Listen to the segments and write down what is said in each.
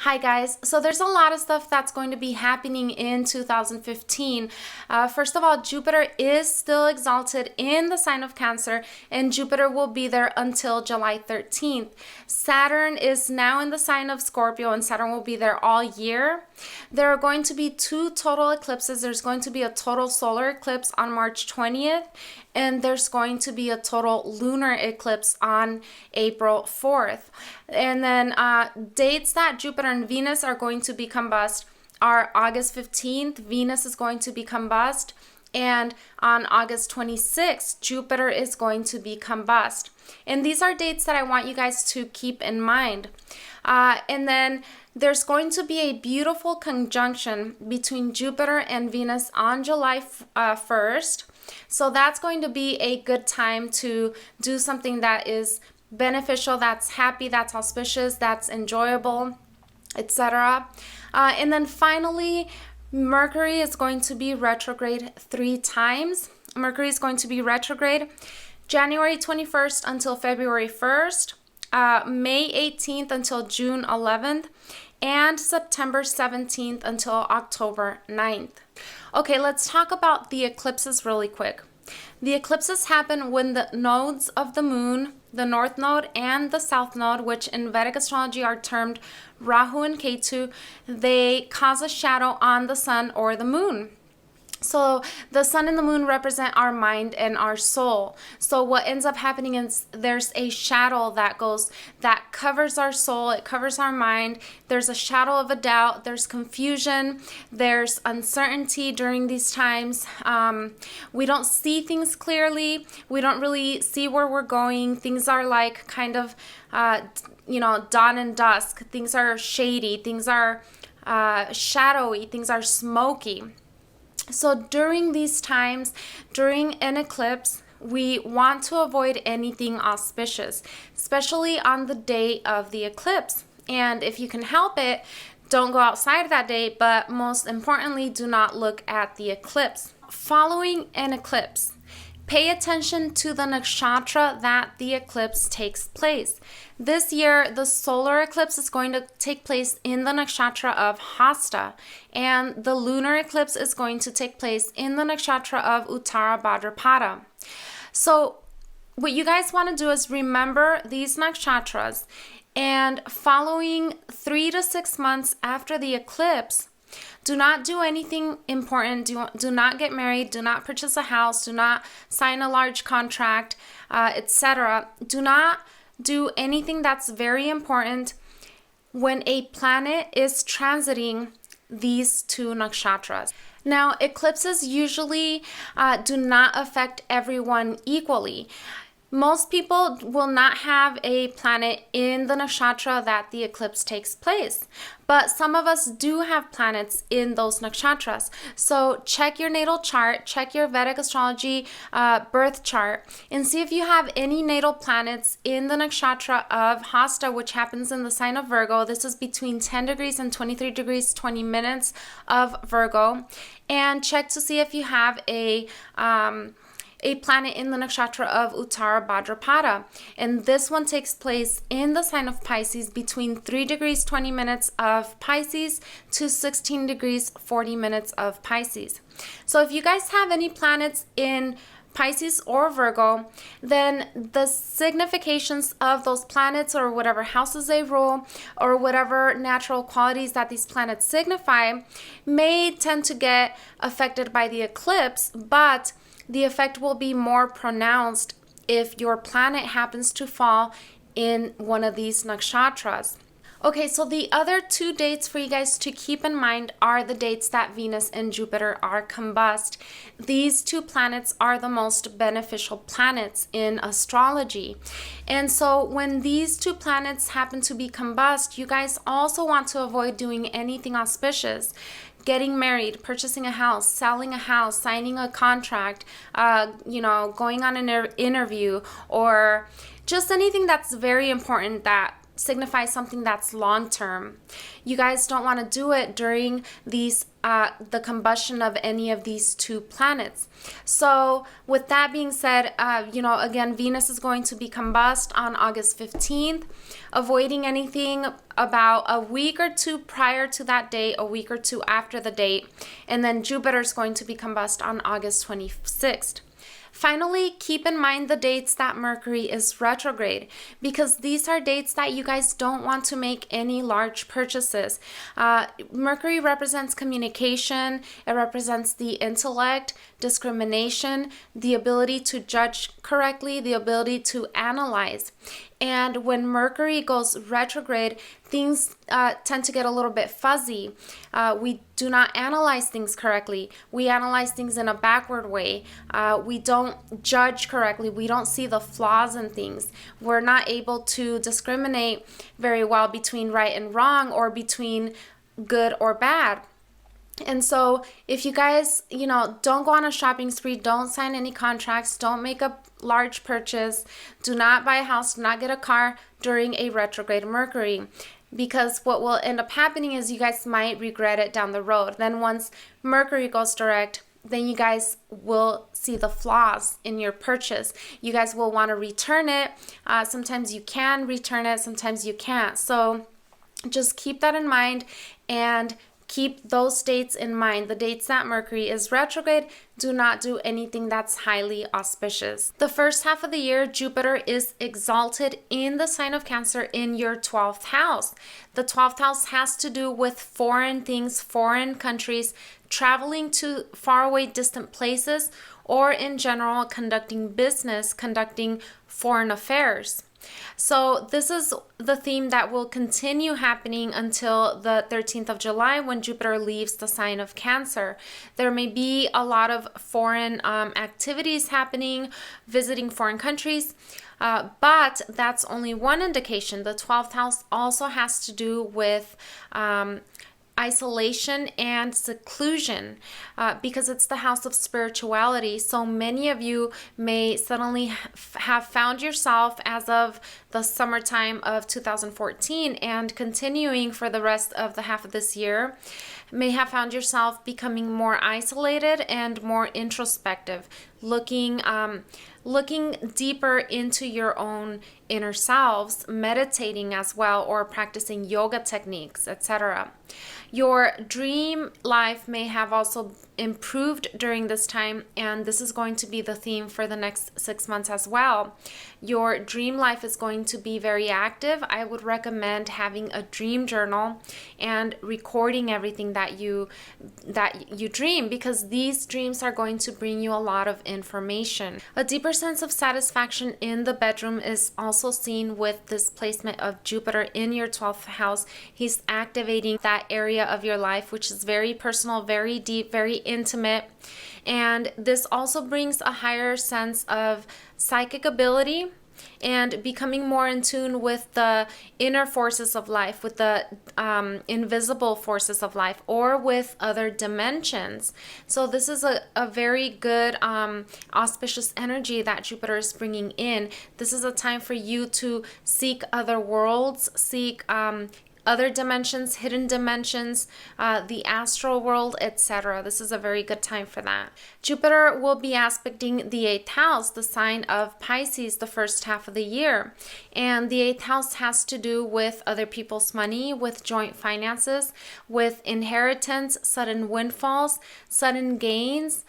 Hi guys, so there's a lot of stuff that's going to be happening in 2015. First of all, Jupiter is still exalted in the sign of Cancer, and Jupiter will be there until July 13th. Saturn is now in the sign of Scorpio, and Saturn will be there all year. There are going to be two total eclipses. There's going to be a total solar eclipse on March 20th, and there's going to be a total lunar eclipse on April 4th. And then dates that Jupiter and Venus are going to be combust are August 15th, Venus is going to be combust, and on August 26th, Jupiter is going to be combust. And these are dates that I want you guys to keep in mind. And then there's going to be a beautiful conjunction between Jupiter and Venus on July 1st. So that's going to be a good time to do something that is beneficial, that's happy, that's auspicious, that's enjoyable, etc. And then finally, Mercury is going to be retrograde 3 times. Mercury is going to be retrograde January 21st until February 1st, May 18th until June 11th, and September 17th until October 9th. Okay, let's talk about the eclipses really quick. The eclipses happen when the nodes of the moon, the north node and the south node, which in Vedic astrology are termed Rahu and Ketu, they cause a shadow on the sun or the moon. So the sun and the moon represent our mind and our soul. So what ends up happening is there's a shadow that covers our soul, it covers our mind. There's a shadow of a doubt, there's confusion, there's uncertainty during these times. We don't see things clearly. We don't really see where we're going. Things are like kind of, dawn and dusk. Things are shady. Things are shadowy. Things are smoky. So during these times, during an eclipse, we want to avoid anything auspicious, especially on the day of the eclipse. And if you can help it, don't go outside that day, but most importantly, do not look at the eclipse. Following an eclipse, pay attention to the nakshatra that the eclipse takes place. This year, the solar eclipse is going to take place in the nakshatra of Hasta, and the lunar eclipse is going to take place in the nakshatra of Uttara Bhadrapada. So what you guys want to do is remember these nakshatras, and following 3 to 6 months after the eclipse, do not do anything important. Do not get married. Do not purchase a house. Do not sign a large contract, etc. Do not do anything that's very important when a planet is transiting these two nakshatras. Now, eclipses usually do not affect everyone equally. Most people will not have a planet in the nakshatra that the eclipse takes place, but some of us do have planets in those nakshatras. So check your natal chart, check your Vedic astrology birth chart, and see if you have any natal planets in the nakshatra of Hasta, which happens in the sign of Virgo. This is between 10 degrees and 23 degrees 20 minutes of Virgo. And check to see if you have a planet in the nakshatra of Uttara Bhadrapada. And this one takes place in the sign of Pisces between 3 degrees 20 minutes of Pisces to 16 degrees 40 minutes of Pisces. So if you guys have any planets in Pisces or Virgo, then the significations of those planets or whatever houses they rule or whatever natural qualities that these planets signify may tend to get affected by the eclipse, but the effect will be more pronounced if your planet happens to fall in one of these nakshatras. Okay, so the other 2 dates for you guys to keep in mind are the dates that Venus and Jupiter are combust. These 2 planets are the most beneficial planets in astrology. And so when these 2 planets happen to be combust, you guys also want to avoid doing anything auspicious. Getting married, purchasing a house, selling a house, signing a contract, going on an interview, or just anything that's very important that signifies something that's long term. You guys don't want to do it during these the combustion of any of these two planets. So with that being said, again, Venus is going to be combust on August 15th, avoiding anything about a week or two prior to that date, a week or two after the date, and then Jupiter is going to be combust on August 26th. Finally, keep in mind the dates that Mercury is retrograde, because these are dates that you guys don't want to make any large purchases. Mercury represents communication, it represents the intellect, discrimination, the ability to judge correctly, the ability to analyze. And when Mercury goes retrograde, things tend to get a little bit fuzzy. We do not analyze things correctly. We analyze things in a backward way. We don't judge correctly. We don't see the flaws in things. We're not able to discriminate very well between right and wrong, or between good or bad. And so if you guys, don't go on a shopping spree, don't sign any contracts, don't make a large purchase, do not buy a house, do not get a car during a retrograde Mercury. Because what will end up happening is you guys might regret it down the road. Then once Mercury goes direct, then you guys will see the flaws in your purchase. You guys will want to return it. Sometimes you can return it, sometimes you can't. So just keep that in mind, and keep those dates in mind. The dates that Mercury is retrograde, do not do anything that's highly auspicious. The first half of the year, Jupiter is exalted in the sign of Cancer in your 12th house. The 12th house has to do with foreign things, foreign countries, traveling to faraway distant places, or in general, conducting business, conducting foreign affairs. So this is the theme that will continue happening until the 13th of July, when Jupiter leaves the sign of Cancer. There may be a lot of foreign activities happening, visiting foreign countries, but that's only one indication. The 12th house also has to do with isolation and seclusion, because it's the house of spirituality. So many of you may suddenly have found yourself, as of the summertime of 2014 and continuing for the rest of the half of this year, may have found yourself becoming more isolated and more introspective, looking deeper into your own inner selves, meditating as well, or practicing yoga techniques, etc. Your dream life may have also improved during this time, and this is going to be the theme for the next 6 months as well. Your dream life is going to be very active. I would recommend having a dream journal and recording everything that you dream, because these dreams are going to bring you a lot of information. A deeper sense of satisfaction in the bedroom is also seen with this placement of Jupiter in your 12th house. He's activating that area of your life, which is very personal, very deep, very intimate. And this also brings a higher sense of psychic ability and becoming more in tune with the inner forces of life, with the invisible forces of life, or with other dimensions. So this is a very good auspicious energy that Jupiter is bringing in. This is a time for you to seek other worlds, seek other dimensions, hidden dimensions, the astral world, etc. This is a very good time for that. Jupiter will be aspecting the 8th house, the sign of Pisces, the first half of the year. And the 8th house has to do with other people's money, with joint finances, with inheritance, sudden windfalls, sudden gains.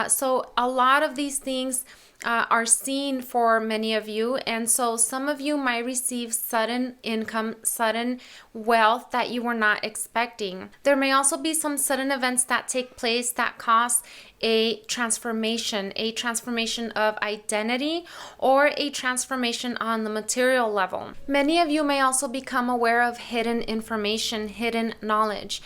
So a lot of these things are seen for many of you, and so some of you might receive sudden income, sudden wealth that you were not expecting. There may also be some sudden events that take place that cause a transformation of identity, or a transformation on the material level. Many of you may also become aware of hidden information, hidden knowledge.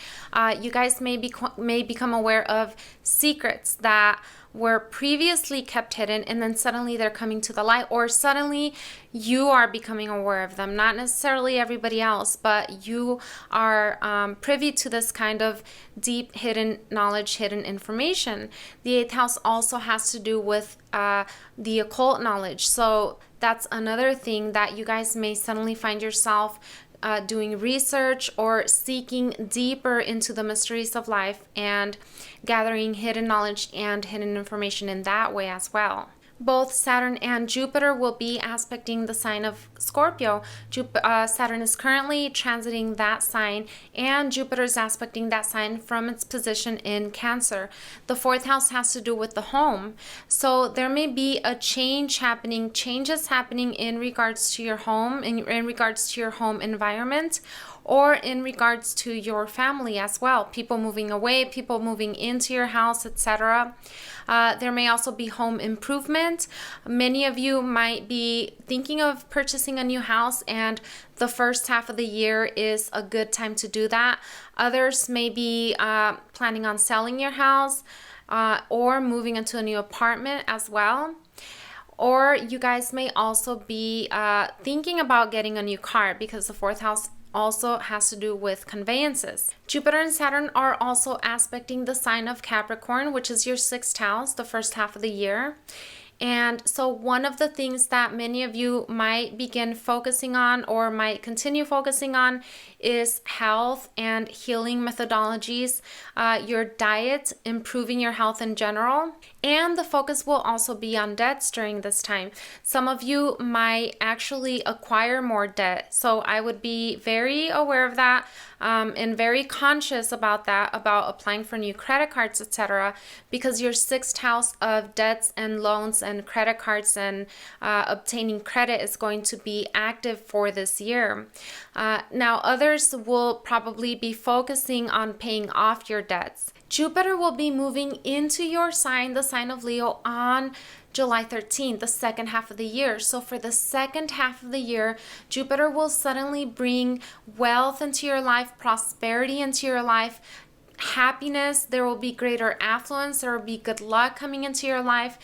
You guys may become aware of secrets that were previously kept hidden, and then suddenly they're coming to the light, or suddenly you are becoming aware of them. Not necessarily everybody else, but you are privy to this kind of deep hidden knowledge, hidden information. The 8th house also has to do with the occult knowledge. So That's another thing that you guys may suddenly find yourself doing research or seeking deeper into the mysteries of life and gathering hidden knowledge and hidden information in that way as well. Both Saturn and Jupiter will be aspecting the sign of Scorpio. Saturn is currently transiting that sign, and Jupiter is aspecting that sign from its position in Cancer. The fourth house has to do with the home. So there may be a changes happening in regards to your home, in regards to your home environment, or in regards to your family as well. People moving away, people moving into your house, etc. There may also be home improvement. Many of you might be thinking of purchasing a new house, and the first half of the year is a good time to do that. Others may be planning on selling your house or moving into a new apartment as well. Or you guys may also be thinking about getting a new car, because the fourth house also has to do with conveyances. Jupiter and Saturn are also aspecting the sign of Capricorn, which is your sixth house, the first half of the year. And so one of the things that many of you might begin focusing on or might continue focusing on is health and healing methodologies, your diet, improving your health in general. And the focus will also be on debts during this time. Some of you might actually acquire more debt. So I would be very aware of that and very conscious about that, about applying for new credit cards, etc. Because your sixth house of debts and loans and credit cards and obtaining credit is going to be active for this year. Now, others will probably be focusing on paying off your debts. Jupiter will be moving into your sign, the sign of Leo, on July 13th, the second half of the year. So for the second half of the year, Jupiter will suddenly bring wealth into your life, prosperity into your life, happiness. There will be greater affluence. There will be good luck coming into your life,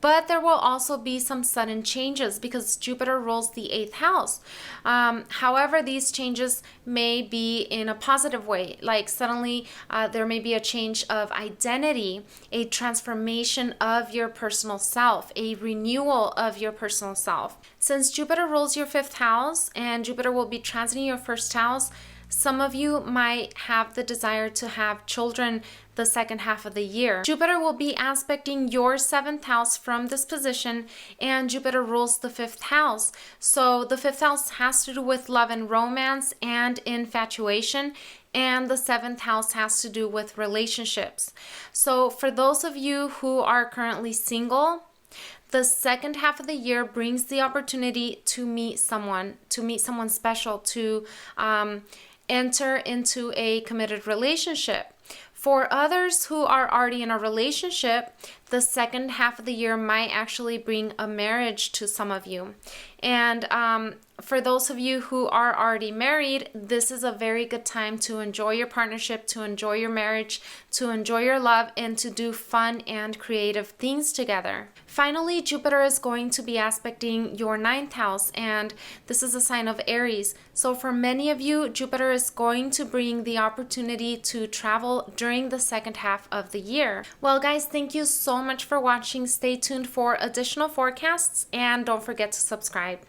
but there will also be some sudden changes because Jupiter rules the eighth house. However, these changes may be in a positive way, like suddenly there may be a change of identity, a transformation of your personal self, a renewal of your personal self. Since Jupiter rules your fifth house and Jupiter will be transiting your first house, some of you might have the desire to have children the second half of the year. Jupiter will be aspecting your seventh house from this position, and Jupiter rules the fifth house. So the fifth house has to do with love and romance and infatuation, and the seventh house has to do with relationships. So for those of you who are currently single, the second half of the year brings the opportunity to meet someone special, to enter into a committed relationship. For others who are already in a relationship, the second half of the year might actually bring a marriage to some of you. And for those of you who are already married, this is a very good time to enjoy your partnership, to enjoy your marriage, to enjoy your love, and to do fun and creative things together. Finally, Jupiter is going to be aspecting your ninth house, and this is a sign of Aries. So for many of you, Jupiter is going to bring the opportunity to travel during the second half of the year. Well, guys, thank you so much for watching. Stay tuned for additional forecasts, and don't forget to subscribe.